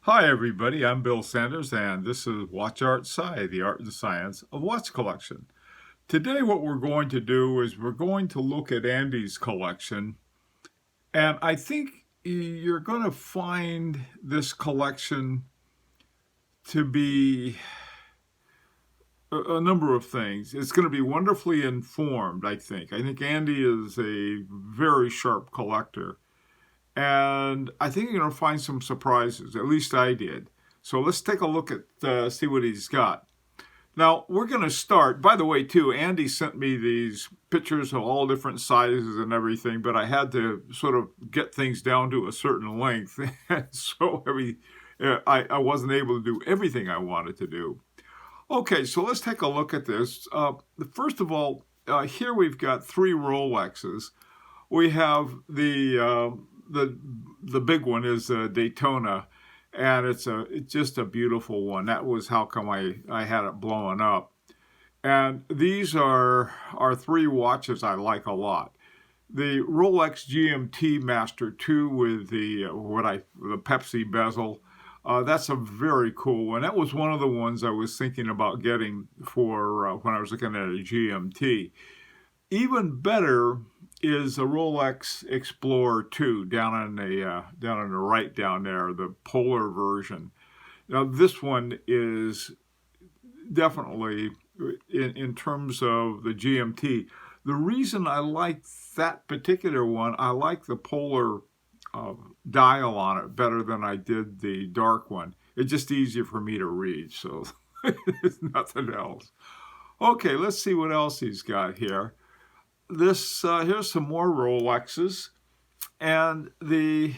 Hi everybody, I'm Bill Sanders and this is Watch Art Sci, the art and science of watch collection. Today what we're going to do is we're going to look at Andy's collection, and I think you're going to find this collection to be a number of things. It's going to be wonderfully informed, I think. I think Andy is a very sharp collector. And I think you're going to find some surprises. At least I did. So let's take a look at see what he's got. Now we're going to start. By the way, too, Andy sent me these pictures of all different sizes and everything, but I had to sort of get things down to a certain length, so I wasn't able to do everything I wanted to do. Okay, so let's take a look at this. First of all, here we've got three Rolexes. We have the big one is Daytona, and it's just a beautiful one. That was how come I had it blowing up. And these are three watches I like a lot. The Rolex GMT Master 2 with the Pepsi bezel. That's a very cool one. That was one of the ones I was thinking about getting for when I was looking at a GMT. Even better is a Rolex Explorer 2 down on the right down there, the polar version. Now this one is definitely in terms of the GMT. The reason I like that particular one, I like the polar dial on it better than I did the dark one. It's just easier for me to read, so it's nothing else. Okay, let's see what else he's got here. Here's some more Rolexes, and the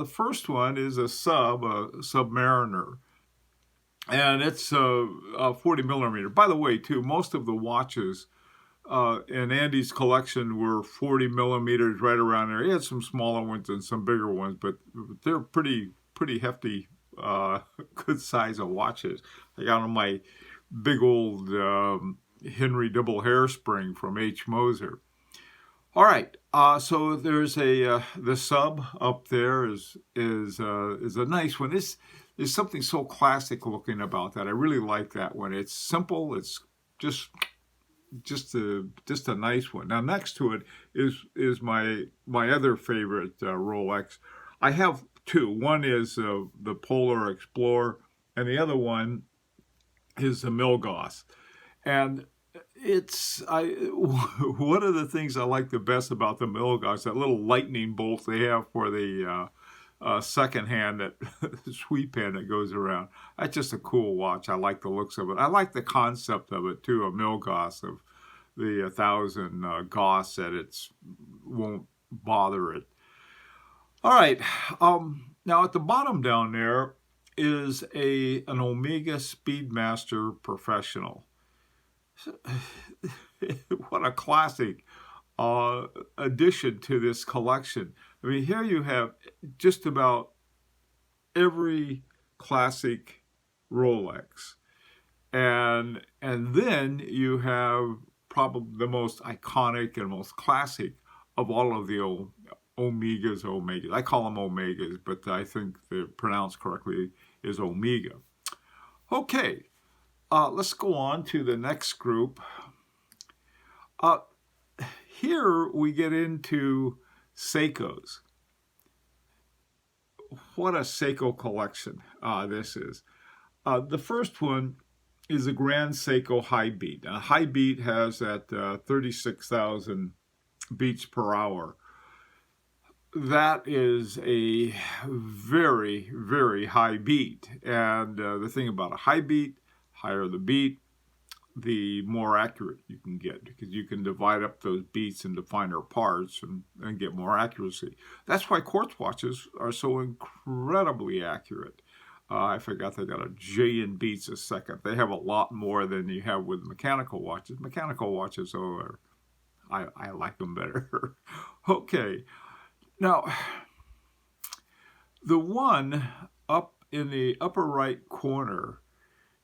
first one is a Submariner, and it's a 40 millimeter. By the way, too, most of the watches in Andy's collection were 40 millimeters, right around there. He had some smaller ones and some bigger ones, but they're pretty hefty, good size of watches. I got on my big old Henry double hairspring from H. Moser. All right, so there's the sub up there is a nice one. There's something so classic looking about that. I really like that one. It's simple. It's just a nice one. Now next to it is my other favorite Rolex. I have two. One is the Polar Explorer, and the other one is the Milgauss. And one of the things I like the best about the Milgauss, that little lightning bolt they have for the second hand, that sweep hand that goes around. That's just a cool watch. I like the looks of it. I like the concept of it too, a Milgauss, of the 1,000 Gauss, that it won't bother it. All right, now at the bottom down there is an Omega Speedmaster Professional. What a classic addition to this collection. I mean, here you have just about every classic Rolex, and then you have probably the most iconic and most classic of all of the old Omegas. I call them Omegas, but I think they're pronounced correctly is Omega. Okay. Let's go on to the next group. Here we get into Seikos. What a Seiko collection this is. The first one is a Grand Seiko High Beat. Now, High Beat has that 36,000 beats per hour. That is a very, very high beat. And the thing about a high beat, higher the beat, the more accurate you can get, because you can divide up those beats into finer parts and get more accuracy. That's why quartz watches are so incredibly accurate. I forgot they got a jillion beats a second. They have a lot more than you have with mechanical watches. Mechanical watches I like them better. Okay, now the one up in the upper right corner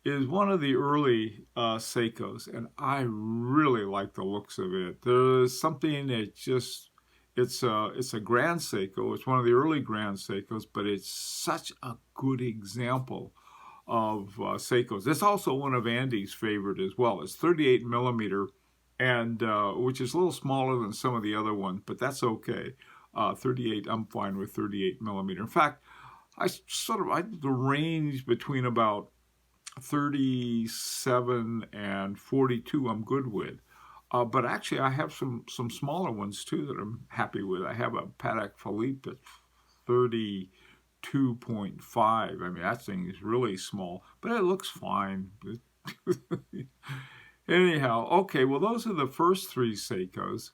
is one of the early Seikos, and I really like the looks of it. There's something that It's a Grand Seiko. It's one of the early Grand Seikos, but it's such a good example of Seikos. It's also one of Andy's favorite as well. It's 38 millimeter, and which is a little smaller than some of the other ones, but that's okay. 38, I'm fine with 38 millimeter. In fact, I the range between about 37 and 42 I'm good with. But actually, I have some smaller ones too that I'm happy with. I have a Patek Philippe at 32.5. I mean, that thing is really small, but it looks fine. Anyhow, okay, well, those are the first three Seikos.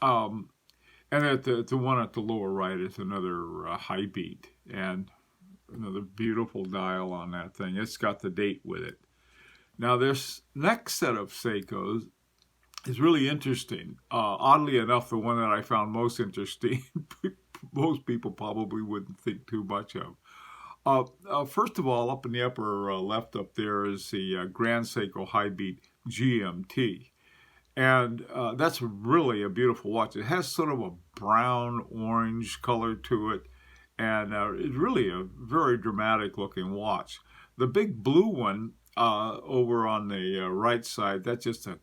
And at the one at the lower right is another high beat, and another beautiful dial on that thing. It's got the date with it. Now, this next set of Seikos is really interesting. Oddly enough, the one that I found most interesting, most people probably wouldn't think too much of. First of all, up in the upper left up there is the Grand Seiko High Beat GMT. And that's really a beautiful watch. It has sort of a brown-orange color to it, and it's really a very dramatic-looking watch. The big blue one over on the right side, that's just a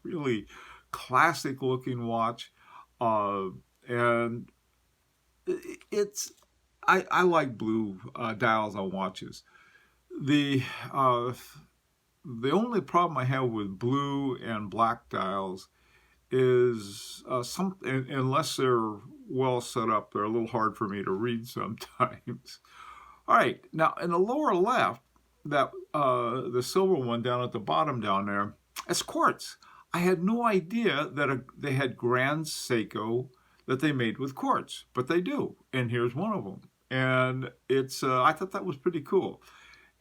really classic-looking watch, and I like blue dials on watches. The only problem I have with blue and black dials is unless they're well set up, they're a little hard for me to read sometimes. All right, now in the lower left, that the silver one down at the bottom down there, it's quartz. I had no idea that they had Grand Seiko that they made with quartz, but they do, and here's one of them. And it's I thought that was pretty cool.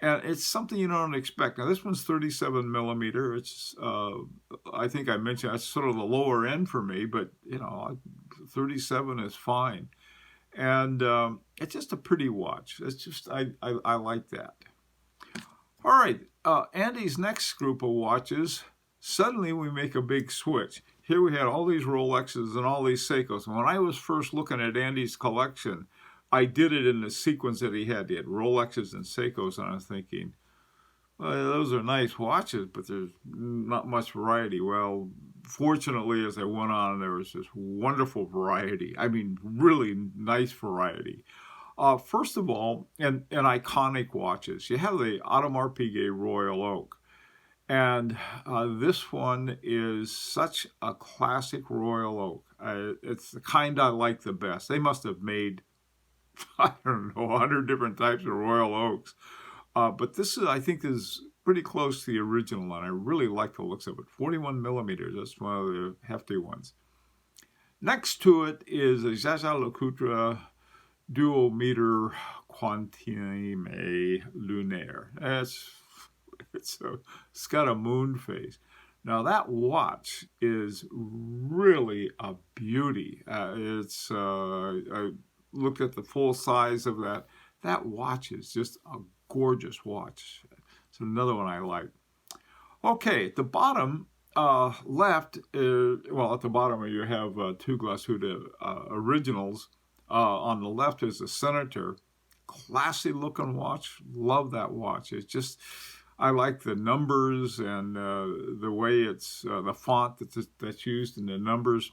And it's something you don't expect. Now, this one's 37 millimeter. It's, I think I mentioned, that's sort of the lower end for me, but, 37 is fine. And it's just a pretty watch. It's just, I like that. All right, Andy's next group of watches, suddenly we make a big switch. Here we had all these Rolexes and all these Seikos. And when I was first looking at Andy's collection, I did it in the sequence that he had. He had Rolexes and Seikos, and I was thinking, well, those are nice watches, but there's not much variety. Well, fortunately, as I went on, there was this wonderful variety. I mean, really nice variety. First of all, and iconic watches. You have the Audemars Piguet Royal Oak. And this one is such a classic Royal Oak. It's the kind I like the best. They must have made, I don't know, 100 different types of Royal Oaks. But this is, I think, is pretty close to the original, and I really like the looks of it. 41 millimeters, that's one of the hefty ones. Next to it is a Jaeger-LeCoultre duometer Quantime Lunaire. It's got a moon face. Now that watch is really a beauty. I looked at the full size of that. That watch is just a gorgeous watch. It's another one I like. Okay, at the bottom left, at the bottom you have two Glashütte originals. On the left is the Senator. Classy looking watch. Love that watch. It's just, I like the numbers and the way it's, the font that's used in the numbers.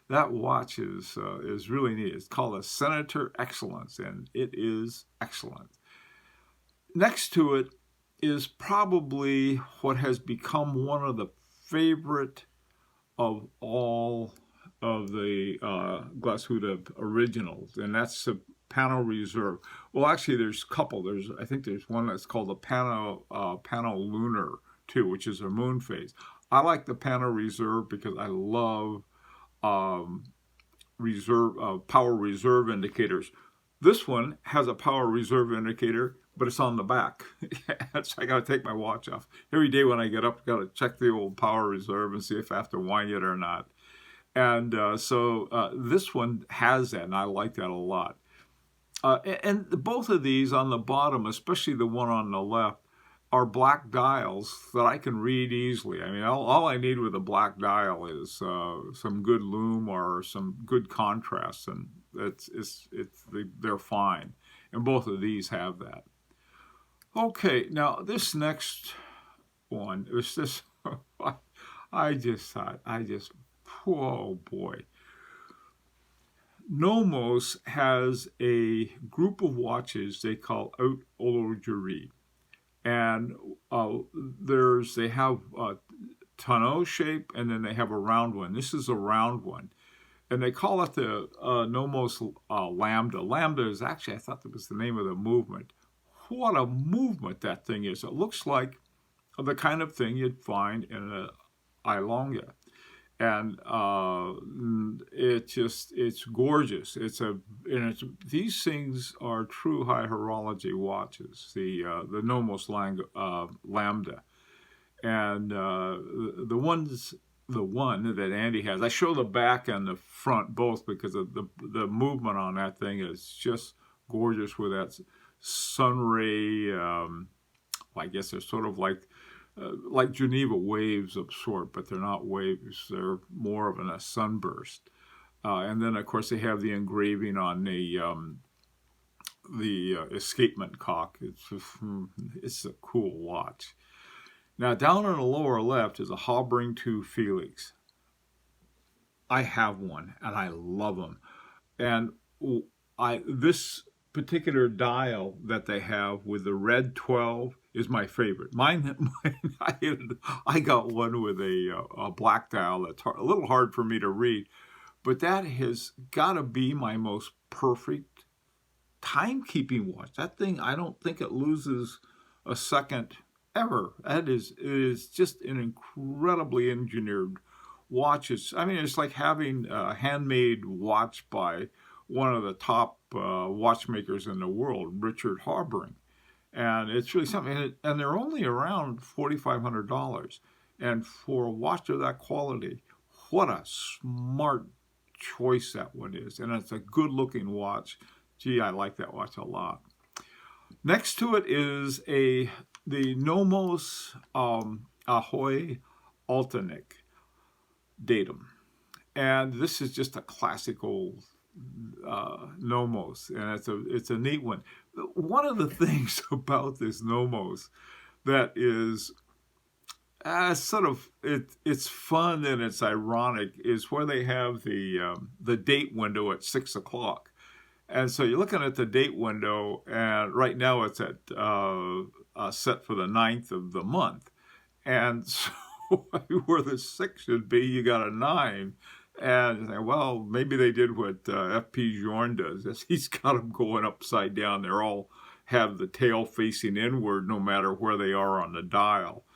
That watch is really neat. It's called a Senator Excellence, and it is excellent. Next to it is probably what has become one of the favorite of all of the Glashütte originals, and that's the Panerai Reserve. Well, actually, there's a couple. I think there's one that's called the Panerai Lunar too, which is a moon phase. I like the Panerai Reserve because I love power reserve indicators. This one has a power reserve indicator, but it's on the back. So I got to take my watch off every day when I get up. Got to check the old power reserve and see if I have to wind it or not. And so this one has that, and I like that a lot. And both of these on the bottom, especially the one on the left, are black dials that I can read easily. I mean, all I need with a black dial is some good lume or some good contrast, and they're fine. And both of these have that. Okay, now this next one is this. Oh boy. Nomos has a group of watches they call haute horologerie, and they have a tonneau shape, and then they have a round one. This is a round one, and they call it the Nomos Lambda. Lambda is actually, I thought that was the name of the movement. What a movement that thing is! It looks like the kind of thing you'd find in an Ilonga. And it's gorgeous. These things are true high horology watches. The Nomos Lambda, and the one that Andy has. I show the back and the front both because of the movement on that thing is just gorgeous with that sun ray. I guess they're sort of like Geneva waves of sort, but they're not waves. They're more of a sunburst. And then, of course, they have the engraving on the escapement cock. It's a cool watch. Now, down on the lower left is a Habring II Felix. I have one, and I love them. And this particular dial that they have with the red 12 is my favorite. Mine I got one with a black dial that's a little hard for me to read, but that has got to be my most perfect timekeeping watch. That thing, I don't think it loses a second ever. It is just an incredibly engineered watch. It's like having a handmade watch by one of the top watchmakers in the world, Richard Habring. And it's really something. And they're only around $4,500. And for a watch of that quality, what a smart choice that one is. And it's a good-looking watch. Gee, I like that watch a lot. Next to it is the Nomos Ahoy Altonik Datum. And this is just a classical Nomos, and it's a neat one. One of the things about this Nomos that is it's fun and it's ironic is where they have the date window at 6 o'clock, and so you're looking at the date window, and right now it's at set for the 9th of the month, and so where the 6 should be, you got a 9. And well, maybe they did what F.P. Journe does. He's got them going upside down. They're all have the tail facing inward, no matter where they are on the dial.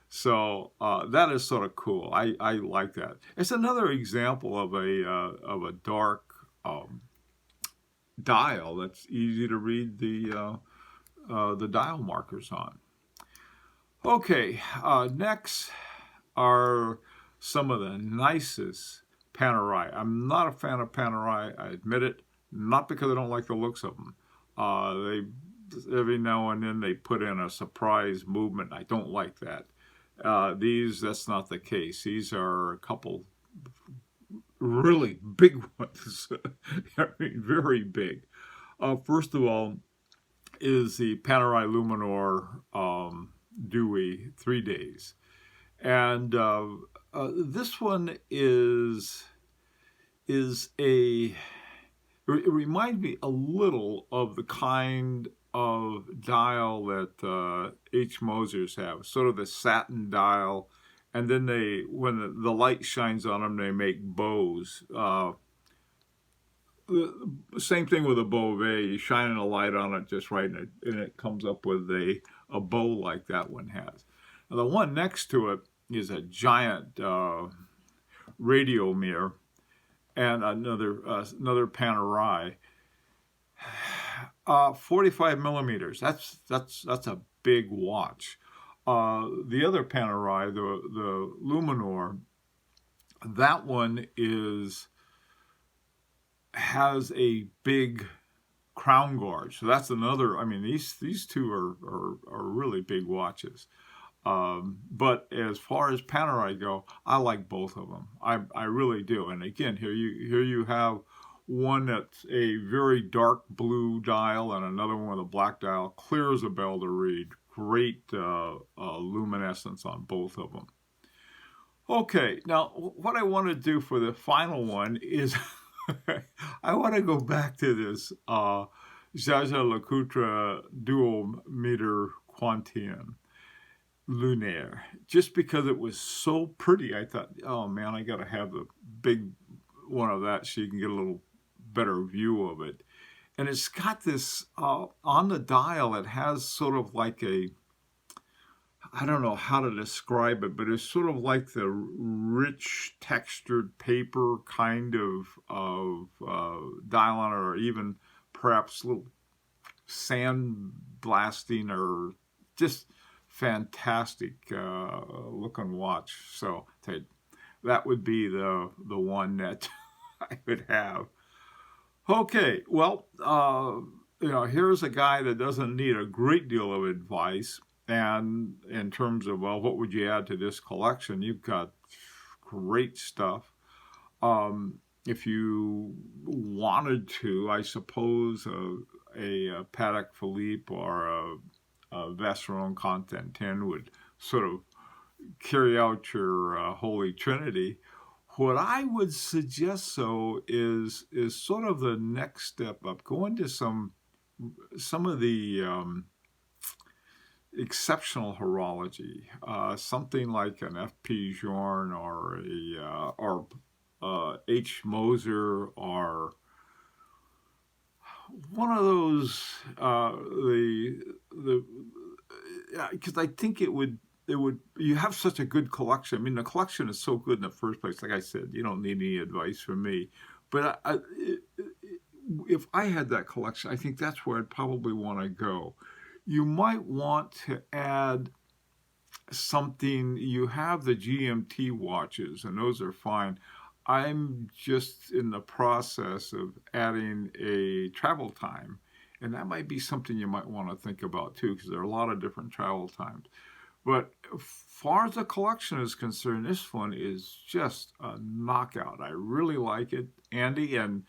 So that is sort of cool. I like that. It's another example of a dark dial that's easy to read the dial markers on. Okay, next are some of the nicest Panerai. I'm not a fan of Panerai, I admit it, not because I don't like the looks of them. Every now and then they put in a surprise movement. I don't like that. That's not the case. These are a couple really big ones. I mean, very big. First of all is the Panerai Luminor Dewey 3 days. And this one it reminds me a little of the kind of dial that H. Mosers have, sort of the satin dial, and then when the light shines on them, they make bows. Same thing with a Beauvais. You shine a light on it just right, and it comes up with a bow like that one has. Now, the one next to it is a giant radio mirror, and another Panerai, 45 millimeters. That's a big watch. The other Panerai, the Luminor, that one has a big crown guard. So that's another. I mean, these two are really big watches. But as far as Panerai go, I like both of them. I really do. And again, here you have one that's a very dark blue dial and another one with a black dial, clear as a bell to read. Great luminescence on both of them. Okay, now what I want to do for the final one is I want to go back to this Jaeger-LeCoultre dual meter Quantien Lunaire, just because it was so pretty. I thought, oh man, I got to have the big one of that so you can get a little better view of it. And it's got this on the dial. It has sort of like a, I don't know how to describe it, but it's sort of like the rich textured paper kind of dial on it, or even perhaps a little sand blasting, or just fantastic looking watch. So that would be the one that I would have. Okay, well, here's a guy that doesn't need a great deal of advice. And in terms of, well, what would you add to this collection? You've got great stuff. If you wanted to, I suppose a Patek Philippe or a Vacheron Constantin would sort of carry out your Holy Trinity. What I would suggest, though, is sort of the next step up. Go into some of the exceptional horology, something like an F.P. Journe or H. Moser, or one of those. Because I think it would. You have such a good collection. I mean, the collection is so good in the first place. Like I said, you don't need any advice from me. But if I had that collection, I think that's where I'd probably want to go. You might want to add something. You have the GMT watches, and those are fine. I'm just in the process of adding a travel time, and that might be something you might want to think about too, because there are a lot of different travel times. But as far as the collection is concerned, this one is just a knockout. I really like it, Andy. And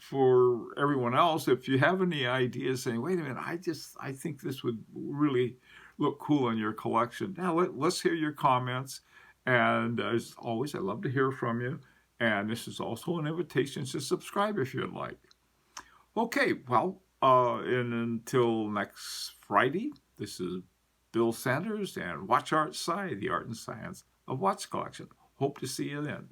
for everyone else, if you have any ideas saying, wait a minute, I think this would really look cool in your collection. Now, let's hear your comments. And as always, I love to hear from you. And this is also an invitation to subscribe if you'd like. Okay, well, and until next Friday, this is Bill Sanders and Watch Art Sci, the art and science of watch collection. Hope to see you then.